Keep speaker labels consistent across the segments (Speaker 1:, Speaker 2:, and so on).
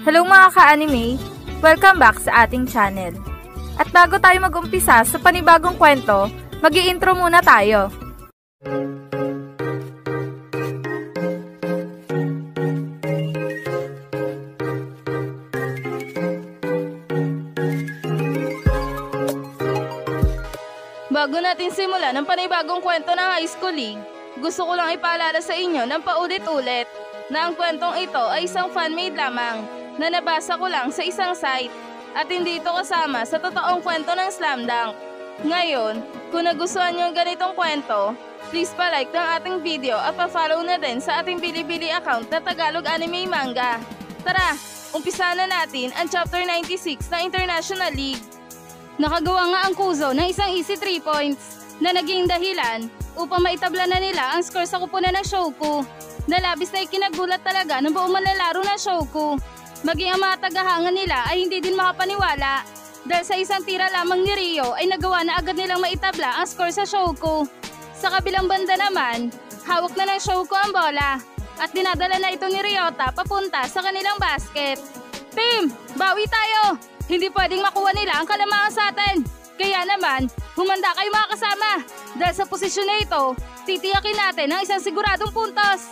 Speaker 1: Hello mga ka-anime! Welcome back sa ating channel. At bago tayo mag-umpisa sa panibagong kwento, mag-i-intro muna tayo. Bago natin simulan ang panibagong kwento ng High School League, gusto ko lang ipaalala sa inyo ng paulit-ulit na ang kwentong ito ay isang fan-made lamang na nabasa ko lang sa isang site at hindi ito kasama sa totoong kwento ng Slam Dunk. Ngayon, kung nagustuhan nyo ang ganitong kwento, please pa-like ng ating video at pa-follow na din sa ating Bilibili account na Tagalog Anime Manga. Tara, umpisa na natin ang Chapter 96 ng International League. Nakagawa nga ang Kuzo ng isang easy 3 points na naging dahilan upang maitabla na nila ang score sa kupunan ng Shoku. Nalabis na ikinagulat talaga ng buong manlalaro ng Shoku. Maging ang mga tagahanga nila ay hindi din makapaniwala dahil sa isang tira lamang ni Rio ay nagawa na agad nilang maitabla ang score sa Shoku. Sa kabilang banda naman, hawak na ng Shoku ang bola at dinadala na ito ni Ryota papunta sa kanilang basket. Team, bawi tayo! Hindi pwedeng makuha nila ang kalamangan sa atin. Kaya naman, humanda kayo mga kasama. Dahil sa posisyon na ito, titiyakin natin ang isang siguradong puntos.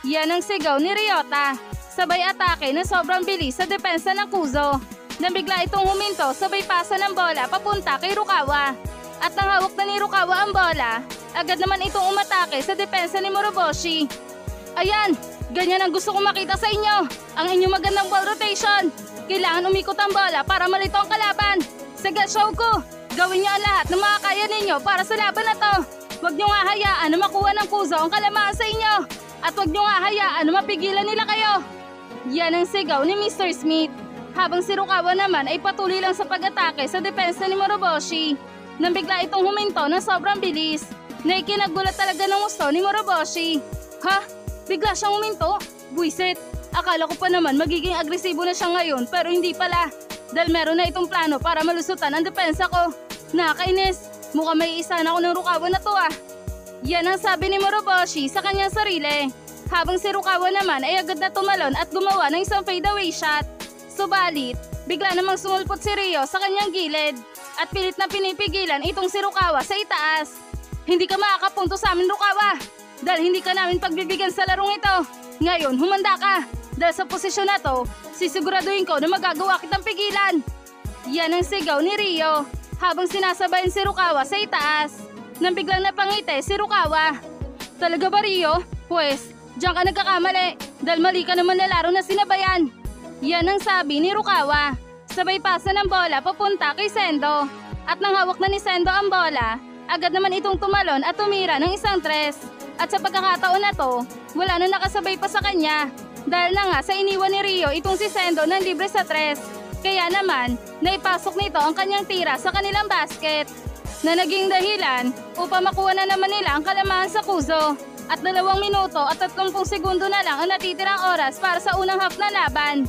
Speaker 1: Yan ang sigaw ni Ryota. Sabay atake na sobrang bilis sa depensa ng Kuzo. Nang bigla itong huminto, sabay pasa ng bola papunta kay Rukawa. At nang hawak na ni Rukawa ang bola, agad naman itong umatake sa depensa ni Moroboshi. Ayan, ganyan ang gusto kong makita sa inyo. Ang inyong magandang ball rotation. Kailangan umikot ang bola para malito ang kalaban. Sige, Shoku, gawin niyo ang lahat ng makakaya ninyo para sa laban na to. Huwag niyo nga hayaan na makuha ng Kuzo ang kalamangan sa inyo. At huwag niyo nga hayaan na mapigilan nila kayo. Yan ang sigaw ni Mr. Smith. Habang si Rukawa naman ay patuloy lang sa pag-atake sa depensa ni Moroboshi. Nang bigla itong huminto ng sobrang bilis, na ikinagulat talaga ng gusto ni Moroboshi. Ha? Bigla siyang huminto? Buisit! Akala ko pa naman magiging agresibo na siya ngayon pero hindi pala. Dahil meron na itong plano para malusutan ang depensa ko. Nakakainis, mukhang may isa na ako ng Rukawa na to ah. Yan ang sabi ni Moroboshi sa kanyang sarili. Habang si Rukawa naman ay agad na tumalon at gumawa ng isang fadeaway shot. Subalit, bigla namang sumulpot si Rio sa kanyang gilid at pilit na pinipigilan itong si Rukawa sa itaas. Hindi ka makakapunto sa amin, Rukawa, dahil hindi ka namin pagbibigyan sa larong ito. Ngayon, humanda ka. Dahil sa posisyon na to, sisiguraduhin ko na magagawa kitang pigilan. Yan ang sigaw ni Rio habang sinasabayan si Rukawa sa itaas. Nang biglang napangiti si Rukawa. Talaga ba, Rio? Pwes, diyan ka nagkakamali dahil mali ka naman na laro na sinabayan. Yan ang sabi ni Rukawa. Sabay pasa ng bola papunta kay Sendo. At nang hawak na ni Sendo ang bola, agad naman itong tumalon at tumira ng isang tres. At sa pagkakataon na to, wala na nakasabay pa sa kanya. Dahil na nga sa iniwan ni Rio itong si Sendo ng libre sa tres. Kaya naman, naipasok nito ang kanyang tira sa kanilang basket. Na naging dahilan upang makuha na naman nila ang kalamangan sa Kuzo. At 2 minuto at 30 segundo na lang ang natitirang oras para sa unang half na laban.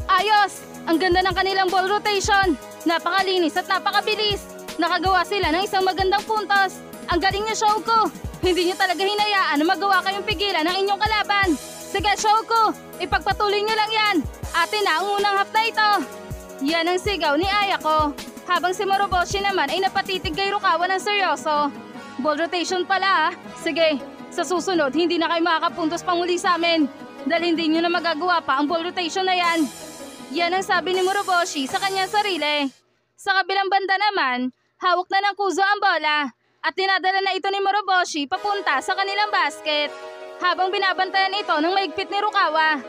Speaker 1: Ayos! Ang ganda ng kanilang ball rotation. Napakalinis at napakabilis. Nakagawa sila ng isang magandang puntos. Ang galing niya, Shoku. Hindi niyo talaga hinayaan na magawa kayong pigilan ng inyong kalaban. Sige, Shoku, ipagpatuloy niyo lang yan. Atin na ang unang half na ito. Yan ang sigaw ni Ayako. Habang si Moroboshi naman ay napatitig kay Rukawa ng seryoso. Ball rotation pala ah. Sige, sa susunod hindi na kayo makakapuntos pang muli sa amin. Dahil hindi niyo na magagawa pa ang ball rotation na yan. Yan ang sabi ni Moroboshi sa kanyang sarili. Sa kabilang banda naman, hawak na ng Kuzo ang bola. At dinadala na ito ni Moroboshi papunta sa kanilang basket. Habang binabantayan ito ng maigpit ni Rukawa.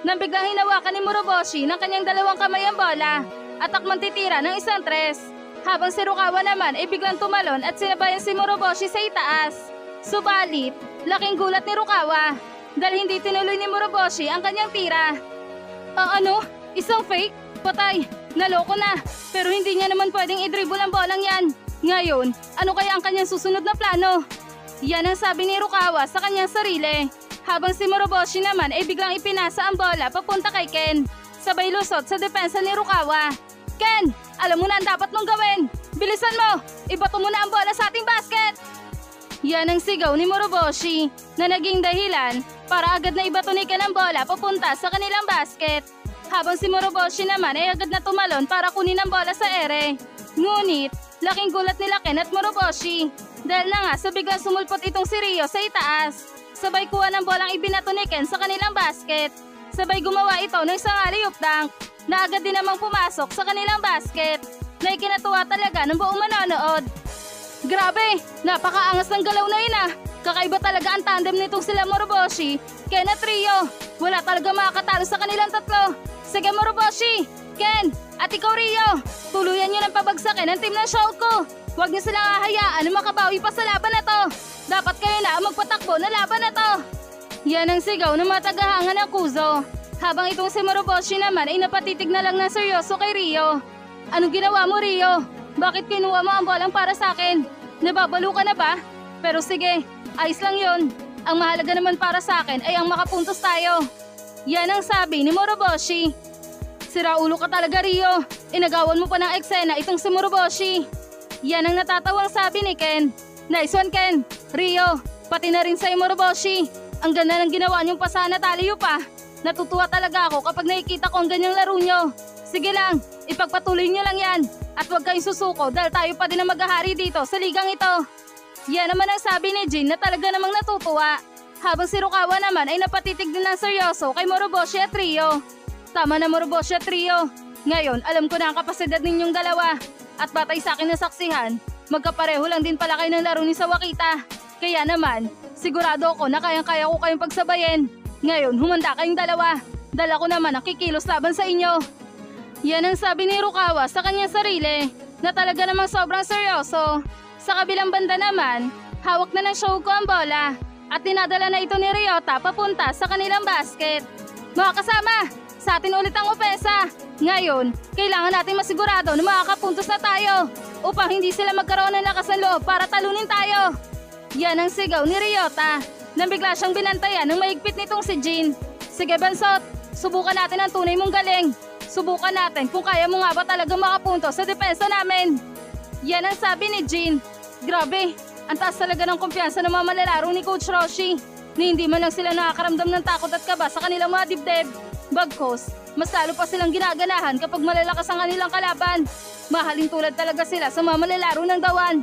Speaker 1: Nang biglang hinawakan ni Moroboshi ng kanyang 2 kamay ang bola at takmang titira ng isang tres. Habang si Rukawa naman ay biglang tumalon at sinabayan si Moroboshi sa itaas. Subalit, laking gulat ni Rukawa dahil hindi tinuloy ni Moroboshi ang kanyang tira. Ano? Isang fake? Patay! Naloko na! Pero hindi niya naman pwedeng i-dribble ang bolang yan. Ngayon, ano kaya ang kanyang susunod na plano? Yan ang sabi ni Rukawa sa kanyang sarili. Habang si Moroboshi naman ay biglang ipinasa ang bola papunta kay Ken. Sabay lusot sa depensa ni Rukawa. Ken, alam mo na ang dapat mong gawin. Bilisan mo! Ibato mo na ang bola sa ating basket! Yan ang sigaw ni Moroboshi na naging dahilan para agad na ibato ni Ken ang bola papunta sa kanilang basket. Habang si Moroboshi naman ay agad na tumalon para kunin ang bola sa ere. Ngunit, laking gulat nila Ken at Moroboshi. Dahil na nga sa biglang sumulpot itong si Rio sa itaas. Sabay kuha ng bolang ibinato ni Ken sa kanilang basket. Sabay gumawa ito ng isang alley-oop dunk na agad din namang pumasok sa kanilang basket. Na ikinatuwa talaga ng buong manonood. Grabe, napakaangas ng galaw na yun ah. Kakaiba talaga ang tandem nitong sila Moroboshi, Ken at Rio. Wala talaga makakatalo sa kanilang tatlo. Sige Moroboshi, Ken, at ikaw Rio, tuluyan nyo ng pabagsakin ang team ng Shouko. Huwag niyo silang hahayaan na makabawi pa sa laban na to. Dapat kayo na ang magpatakbo na laban na to. Yan ang sigaw ng mga tagahanga ng Kuzo. Habang itong si Moroboshi naman ay napatitig na lang ng seryoso kay Rio. Anong ginawa mo Rio? Bakit kinuha mo ang bolang para sa akin? Nababalo ka na ba? Pero sige, ayos lang yon. Ang mahalaga naman para sa akin ay ang makapuntos tayo. Yan ang sabi ni Moroboshi. Siraulo ka talaga Rio. Inagawan mo pa ng eksena itong si Moroboshi. Yan ang natatawang sabi ni Ken. Nice one Ken. Rio, pati na rin sa'yo Moroboshi. Ang ganda ng ginawa niyong pasana taliyo pa. Natutuwa talaga ako kapag nakikita ko ang ganyang laro niyo. Sige lang, ipagpatuloy niyo lang yan. At huwag kayong susuko dahil tayo pa din ang maghahari dito sa ligang ito. Yan naman ang sabi ni Jin na talaga namang natutuwa. Habang si Rukawa naman ay napatitig din ng seryoso kay Moroboshi at Rio. Tama na Moroboshi at Rio. Ngayon, alam ko na ang kapasidad ninyong dalawa. At batay sa akin na saksihan, magkapareho lang din pala kayo ng laro ni Sawakita. Kaya naman, sigurado ako na kayang-kaya ko kayong pagsabayin. Ngayon, humanda kayong dalawa. Dala ko naman ang kikilos laban sa inyo. Yan ang sabi ni Rukawa sa kanyang sarili na talaga namang sobrang seryoso. Sa kabilang banda naman, hawak na ng Shouko ang bola at dinadala na ito ni Ryota papunta sa kanilang basket. Mga kasama, sa atin ulit ang opensa. Ngayon, kailangan natin masigurado na makakapuntos na tayo upang hindi sila magkaroon ng lakas ng loob para talunin tayo. Yan ang sigaw ni Ryota nang bigla siyang binantayan ng mahigpit nitong si Jin. Sige Bansot, subukan natin ang tunay mong galing. Subukan natin kung kaya mo nga ba talagang makapuntos sa depensa namin. Yan ang sabi ni Jin. Grabe, ang taas talaga ng kumpiyansa ng mga malalaro ni Coach Roshi na hindi man lang sila nakakaramdam ng takot at kaba sa kanilang mga dibdib. Bagkos, mas lalo pa silang ginaganahan kapag malalakas ang kanilang kalaban. Mahalin tulad talaga sila sa mga malalaro ng dawan.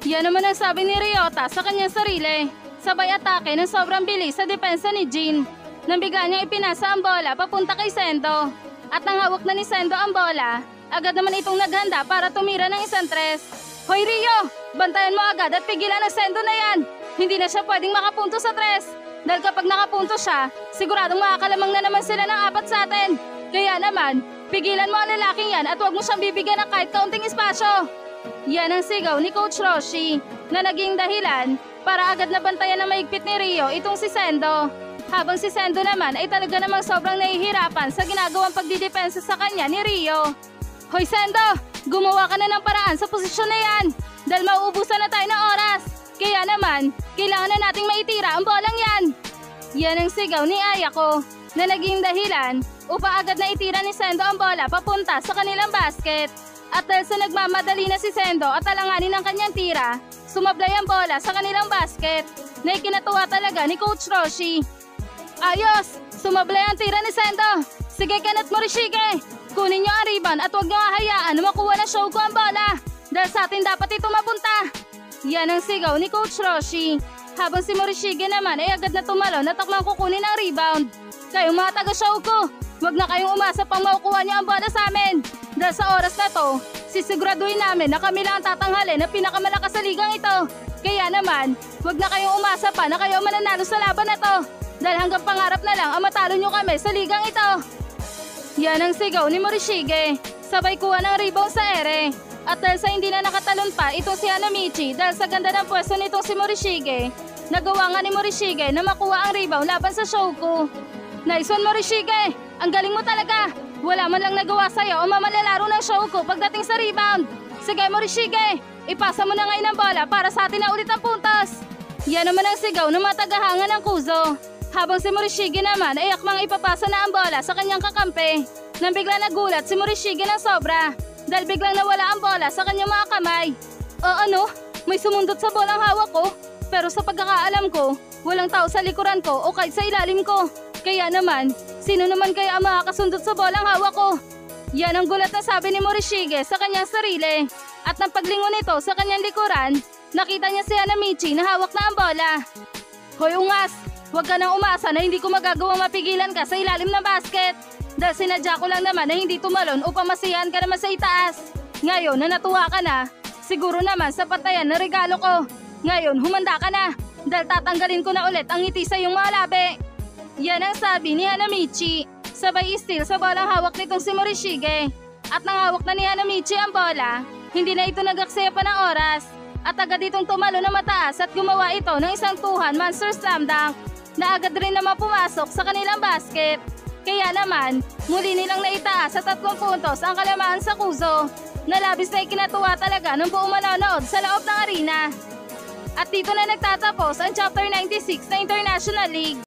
Speaker 1: Yan naman ang sabi ni Ryota sa kanyang sarili. Sabay atake ng sobrang bilis sa depensa ni Jin. Nang bigla niyang ipinasa ang bola papunta kay Sendo. At nang hawak na ni Sendo ang bola, agad naman itong naghanda para tumira ng isang tres. Hoy Rio, bantayan mo agad at pigilan ang Sendo na yan. Hindi na siya pwedeng makapunto sa tres. Dahil kapag nakapunto siya, siguradong makakalamang na naman sila ng 4 sa atin. Kaya naman, pigilan mo ang lalaking yan at huwag mo siyang bibigyan ng kahit kaunting espasyo. Yan ang sigaw ni Coach Roshi na naging dahilan para agad na bantayan ng maigpit ni Rio itong si Sendo. Habang si Sendo naman ay talaga namang sobrang nahihirapan sa ginagawang pagdidepensa sa kanya ni Rio. Hoy Sendo, gumawa ka na ng paraan sa posisyon na yan dahil mauubusan na tayo ng oras. Kaya naman, kailangan na nating maitira ang bolang yan. Yan ang sigaw ni Ayako na naging dahilan upang agad na itira ni Sendo ang bola papunta sa kanilang basket. At dahil sa nagmamadali na si Sendo at alanganin ang kanyang tira, sumablay ang bola sa kanilang basket na ikinatuwa talaga ni Coach Roshi. Ayos! Sumablay ang tira ni Sendo. Sige Ken at Morishige, kunin niyo ang rebound at huwag niyo hahayaan na makuha ng Shouko ang bola dahil sa atin dapat ito mapunta. Yan ang sigaw ni Coach Roshi. Habang si Morishige naman ay agad na tumalon at takmang kukunin ang rebound. Kayong mga taga-Shouko, huwag na kayong umasa pang makukuha niyo ang bola sa amin. Dahil sa oras na to, sisiguraduhin namin na kami lang ang tatanghalin na pinakamalakas sa ligang ito. Kaya naman, huwag na kayong umasa pa na kayo mananalo sa laban na to. Dahil hanggang pangarap na lang ang matalo nyo kami sa ligang ito. Yan ang sigaw ni Morishige. Sabay kuha ng rebound sa ere. At dahil sa hindi na nakatalon pa itong si Hanamichi dahil sa ganda ng pwesto nitong si Morishige, nagawa nga ni Morishige na makuha ang rebound laban sa Shouko. Nice one Morishige! Ang galing mo talaga! Wala man lang nagawa sa'yo ang mamalalaro ng Shouko pagdating sa rebound. Sige Morishige, ipasa mo na ngayon ang bola para sa atin na ulit ang puntos. Yan naman ang sigaw ng mga tagahanga ng Kuzo. Habang si Morishige naman ay akmang ipapasa na ang bola sa kanyang kakampi. Nang bigla nagulat si Morishige ng sobra dahil biglang nawala ang bola sa kanyang mga kamay. Ano? May sumundot sa bolang hawak ko. Pero sa pagkakaalam ko, walang tao sa likuran ko o kahit sa ilalim ko. Kaya naman, Sino naman kaya ang makakasundot sa bolang hawak ko? Yan ang gulat na sabi ni Morishige sa kanyang sarili. At nang paglingon nito sa kanyang likuran, nakita niya si Hanamichi na hawak na ang bola. Hoy ungas, huwag ka nang umasa na hindi ko magagawang mapigilan ka sa ilalim ng basket. Dahil sinadya ko lang naman na hindi tumalon upang masiyahan ka naman sa itaas. Ngayon na natuwa ka na, siguro naman sapat na yan na regalo ko. Ngayon humanda ka na, dahil tatanggalin ko na ulit ang ngiti sa iyong mga labi. Yan ang sabi ni Hanamichi, sabay istil sa bolang hawak nitong si Morishige. At nang hawak na ni Hanamichi ang bola, hindi na ito nag-aksaya pa ng oras. At agad itong tumalo na mataas at gumawa ito ng isang two-hand monster slam dunk na agad rin naman pumasok sa kanilang basket. Kaya naman, muli nilang naitaas sa 3 puntos ang kalamaan sa Kuzo na labis na ikinatuwa talaga ng buong manonood sa loob ng arena. At dito na nagtatapos ang Chapter 96 na International League.